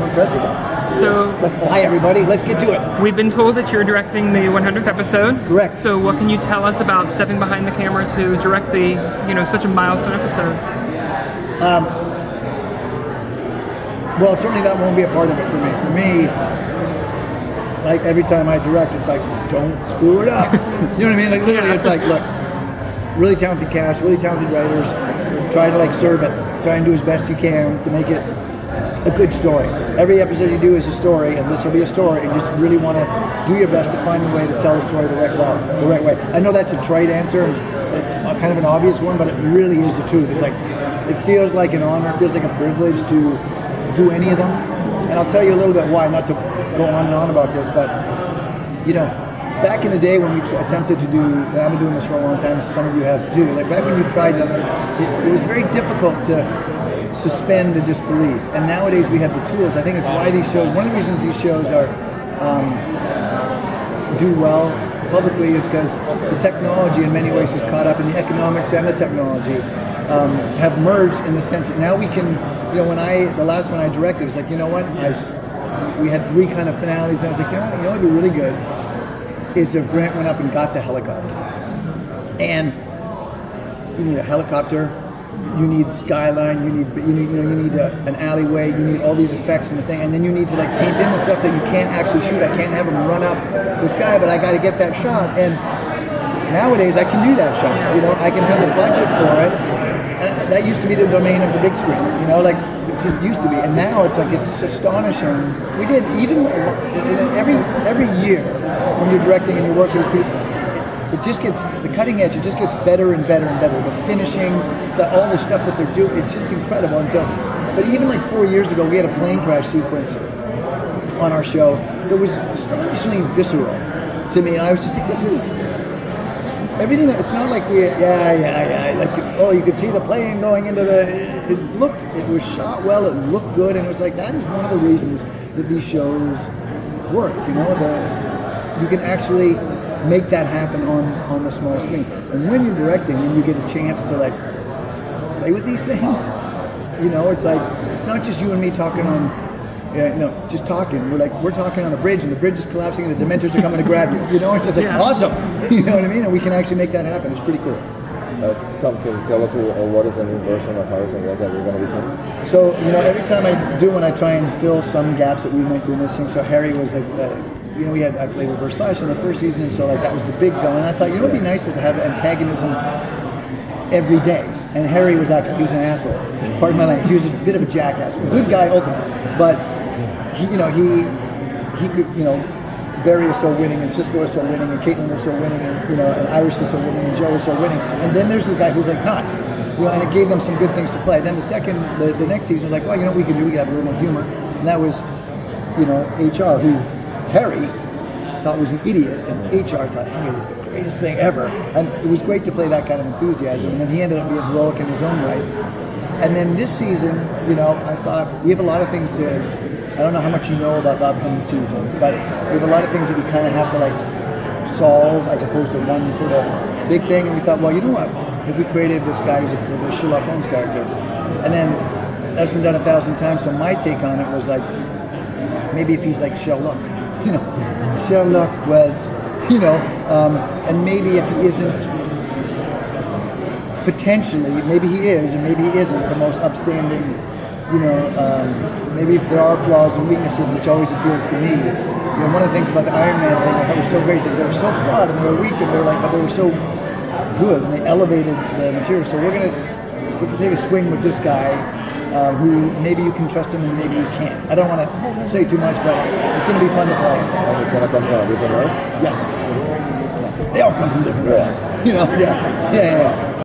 Impressive. So, hi everybody, let's get to it. We've been told that you're directing the 100th episode. Correct. So what can you tell us about stepping behind the camera to direct the, such a milestone episode? Well, certainly that won't be a part of it for me. For me, like every time I direct, it's like, don't screw it up. You know what I mean? Like literally, it's like, look, really talented cast, really talented writers. Try to like serve it. Try and do as best you can to make it a good story. Every episode you do is a story, and this will be a story, and you just really want to do your best to find the way to tell the story the right way. I know that's a trite answer, it's kind of an obvious one, but it really is the truth. It's like, it feels like an honor, it feels like a privilege to do any of them. And I'll tell you a little bit why, not to go on and on about this, but, back in the day when we attempted to do, and I've been doing this for a long time, some of you have too, like back when you tried them, it was very difficult to suspend the disbelief. And nowadays we have the tools. I think it's why these shows, one of the reasons these shows are do well publicly is because the technology in many ways is caught up, and the economics and the technology have merged in the sense that now we can, when the last one I directed was like, you know what, we had 3 kind of finales, and I was like, you know what would be really good is if Grant went up and got the helicopter. And you need a helicopter, you need skyline, you need an alleyway, you need all these effects and the thing, and then you need to like paint in the stuff that you can't actually shoot. I can't have them run up the sky, but I got to get that shot. And nowadays I can do that shot. I can have the budget for it. And that used to be the domain of the big screen. Like it just used to be. And now it's like it's astonishing. We did even every year when you're directing and you're working with people. It just gets, the cutting edge, it just gets better and better and better. The finishing, all the stuff that they're doing, it's just incredible. And so, but even like 4 years ago, we had a plane crash sequence on our show that was astonishingly visceral to me. And I was just like, this is, everything, it's not like you could see the plane going into it was shot well, it looked good, and it was like, that is one of the reasons that these shows work, you can actually make that happen on the small screen. And when you're directing and you get a chance to like play with these things, it's like, it's not just you and me talking on, just talking. We're talking on a bridge, and the bridge is collapsing, and the Dementors are coming to grab you. It's just like awesome. You know what I mean? And we can actually make that happen. It's pretty cool. Tom, can you tell us what is the new version of Harrison Wells that we're going to be seeing? So, every time I do one, I try and fill some gaps that we might be missing. So Harry was like, I played Reverse Flash in the first season, and so like that was the big villain. And I thought, it'd be nice to have antagonism every day. And Harry was he was an asshole. Pardon my language. He was a bit of a jackass. Good guy ultimately, but he could, Barry is so winning, and Cisco is so winning, and Caitlin is so winning, and and Iris is so winning, and Joe is so winning. And then there's the guy who's like not. And it gave them some good things to play. Then the next season was like, well, we can have a little more humor, and that was, HR, who Harry thought was an idiot, and HR thought it was the greatest thing ever. And it was great to play that kind of enthusiasm. And then he ended up being heroic in his own right. And then this season, I thought we have a lot of things to. I don't know how much you know about the upcoming season, but we have a lot of things that we kind of have to solve as opposed to one sort of big thing. And we thought, well, you know what? If we created this guy who's a Sherlock Holmes character, and then that's been done 1,000 times. So my take on it was like, maybe if he's like Sherlock, Sherlock was, and maybe if he isn't, potentially, maybe he is, and maybe he isn't the most upstanding. Maybe there are flaws and weaknesses, which always appeals to me. One of the things about the Iron Man thing I thought was so great is that they were so flawed and they were weak, and but they were so good, and they elevated the material. So we can take a swing with this guy, who maybe you can trust him and maybe you can't. I don't want to say too much, but it's going to be fun to play. And it's going to come from a different world? Yes. They all come from different worlds. Yeah.